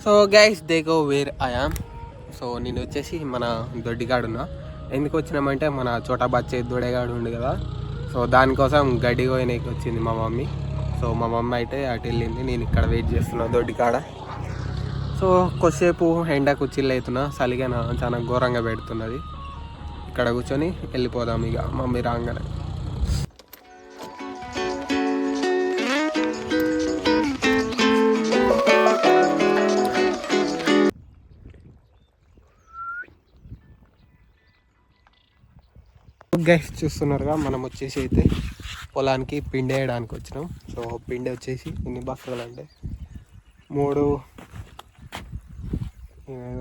So guys they go where I am. So నేను వచ్చేసి మన దొడ్డిగాడున్నా. ఎందుకు వచ్చినామంటే మన చోటా బచ్చే దొడేగాడు ఉండు కదా, సో దానికోసం గడ్డి కోయనీకి వచ్చింది మా మమ్మీ. సో మా మమ్మీ అయితే అటు వెళ్ళింది, నేను ఇక్కడ వెయిట్ చేస్తున్నా దొడ్డికాడ. సో కొద్దిసేపు ఎండకు చిల్లు అవుతున్నా, చలిగా చాలా ఘోరంగా పెడుతున్నది. ఇక్కడ కూర్చొని వెళ్ళిపోదాం ఇక మమ్మీ రాగానే. గైస్ చూస్తున్నారుగా, మనం వచ్చేసి అయితే పొలానికి పిండి వేయడానికి వచ్చినాం. సో పిండి వచ్చేసి ఎన్ని బస్తాలు అంటే 3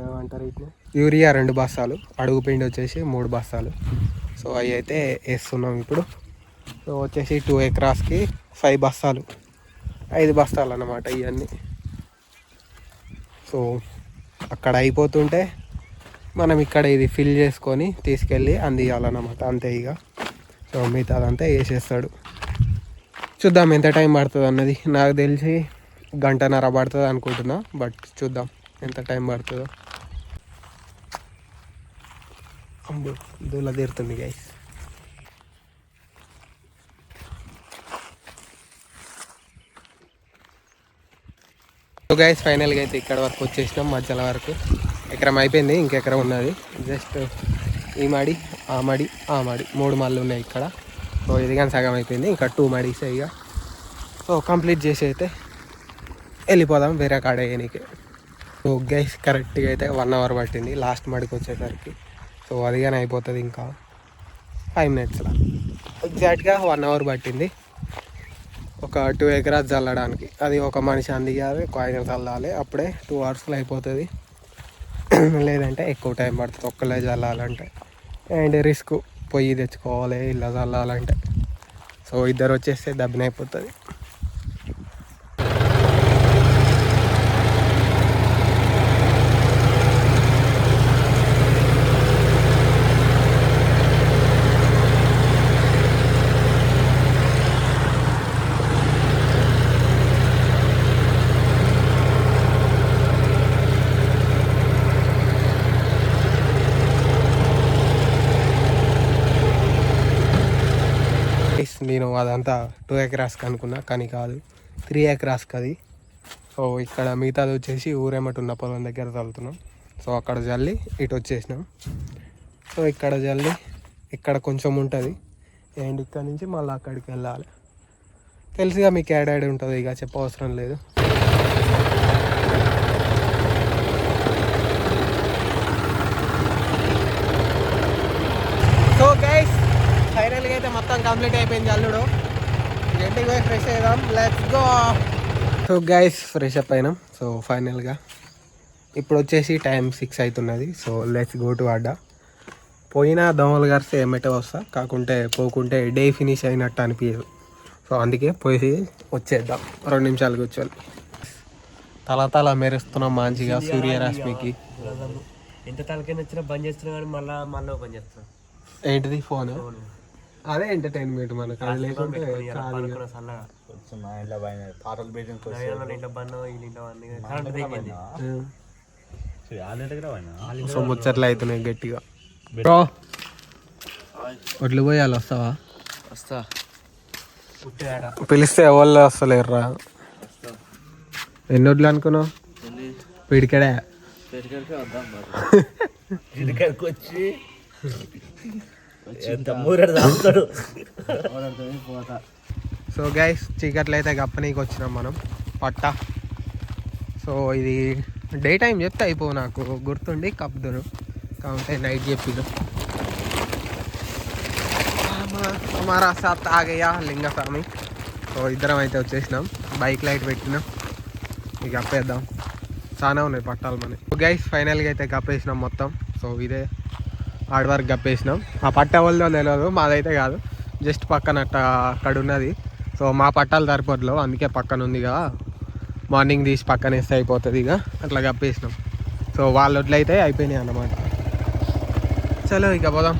ఏమంటారు ఇట్లా, యూరియా 2 బస్తాలు, అడుగు పిండి వచ్చేసి 3 బస్తాలు. సో అవి అయితే వేస్తున్నాం ఇప్పుడు. సో వచ్చేసి 2 ఎకరాస్కి 5 బస్తాలు, 5 బస్తాలు అన్నమాట ఇవన్నీ. సో అక్కడ అయిపోతుంటే మనం ఇక్కడ ఇది ఫిల్ చేసుకొని తీసుకెళ్ళి అందియాలన్నమాట, అంతే ఇక. సో మిగతా అదంతా వేసేస్తాడు. చూద్దాం ఎంత టైం పడుతుంది అన్నది. నాకు తెలిసి 1.5 గంట పడుతుంది అనుకుంటున్నా, బట్ చూద్దాం ఎంత టైం పడుతుందో. అమ్మో దూల తీరుతుంది గైస్. సో గైస్ ఫైనల్గా అయితే ఇక్కడ వరకు వచ్చేసినాం, మధ్యల వరకు. ఎకరం అయిపోయింది, ఇంకెకరం ఉన్నది. జస్ట్ ఈ మడి ఆ మడి ఆ మడి 3 మళ్ళు ఉన్నాయి ఇక్కడ. సో ఇది కానీ సగం అయిపోయింది, ఇంకా 2 మడీస్ ఇక. సో కంప్లీట్ చేసి అయితే వెళ్ళిపోదాం వేరే కాడ వేయనీకి. సో గైస్ కరెక్ట్గా అయితే 1 అవర్ పట్టింది లాస్ట్ మడికి వచ్చేసరికి. సో అది కానీ అయిపోతుంది ఇంకా 5 మినిట్స్లో. ఎగ్జాక్ట్గా 1 అవర్ పట్టింది ఒక 2 ఎకరాస్ చల్లడానికి. అది ఒక మనిషి అందియాలి, కాయిన్ చల్లాలి, అప్పుడే 2 అవర్స్లో అయిపోతుంది. లేదంటే ఎక్కువ టైం పడుతుంది ఒక్కలే చల్లాలంటే. అండ్ రిస్క్, పొయ్యి తెచ్చుకోవాలి ఇలా చల్లాలంటే. సో ఇద్దరు వచ్చేస్తే దబ్బినైపోతుంది. నేను అదంతా 2 ఎకరాస్కి అనుకున్నా, కానీ కాదు 3 ఎకరాస్కి అది. సో ఇక్కడ మిగతాది వచ్చేసి ఊరేమటి ఉన్న పొలం దగ్గర చల్లుతున్నాం. సో అక్కడ జల్లి ఇటు వచ్చేసినాం. సో ఇక్కడ జల్లి ఇక్కడ కొంచెం ఉంటుంది, అండ్ ఇక్కడ నుంచి మళ్ళీ అక్కడికి వెళ్ళాలి. తెలుసుగా మీకు యాడ్ ఉంటుంది, ఇక చెప్పవసరం లేదు. సో గైస్ ఫైనల్గా అయితే మొత్తం కంప్లీట్ అయిపోయింది అల్లుడు. ఇంటికి పోయి ఫ్రెష్ అయ్యాం, let's go. So guys fresh up అయినాం. సో ఫైనల్గా ఇప్పుడు వచ్చేసి టైం 6 అవుతున్నది. సో లెట్స్ గో టు అడ్డా. పోయినా దోమలు గారిస్తే ఏమిటో వస్తా, కాకుంటే పోకుంటే డే ఫినిష్ అయినట్టు అనిపించదు. సో అందుకే పోయి వచ్చేద్దాం, 2 నిమిషాలు కూర్చోవాలి. తల మెరుస్తున్నాం మంచిగా సూర్యరశ్మికి. ఎంత తలకైనా వచ్చినా బంద్ చేస్తున్నా కానీ మళ్ళీ ఓపెన్ చేస్తున్నాం. ఏంటిది ఫోన్? అదే ఎంటర్టైన్మెంట్ మనకు. అది లేకుంటే సో ముచ్చట్లు అవుతున్నాయి గట్టిగా. బ్రో వడ్లు పోయాలి, వస్తావా? వస్తా. పిలిస్తే ఎవరు వస్తలేరురా. ఎన్ని వడ్లు అనుకున్నావు? పిడికడే వచ్చి సో గైస్ చీకట్లు అయితే గప్పనీకి వచ్చినాం మనం పట్టా. సో ఇది డే టైం చెప్తే అయిపో, నాకు గుర్తుండి కప్పుదును కాబట్టి నైట్ చెప్పిను. హమారా సాత్ ఆగయ్యా లింగస్వామి. సో ఇద్దరం అయితే వచ్చేసినాం, బైక్ లైట్ పెట్టినాం, ఇక అప్పేద్దాం. చాలా ఉన్నాయి పట్టాలు మనకి. గైస్ ఫైనల్గా అయితే కప్పేసినాం మొత్తం. సో ఇదే హార్డ్ వర్క్ కప్పేసినాం. ఆ పట్ట వాళ్ళదో తెలియదు, మాదైతే కాదు, జస్ట్ పక్కన అక్కడ ఉన్నది. సో మా పట్టాలు సరిపోట్లేవు, అందుకే పక్కన ఉందిగా, మార్నింగ్ తీసి పక్కన వేస్తే అయిపోతుంది. ఇక అట్లా కప్పేసినాం. సో వాళ్ళ వడ్లు అయితే అయిపోయినాయి అన్నమాట. చలో ఇక పోదాం.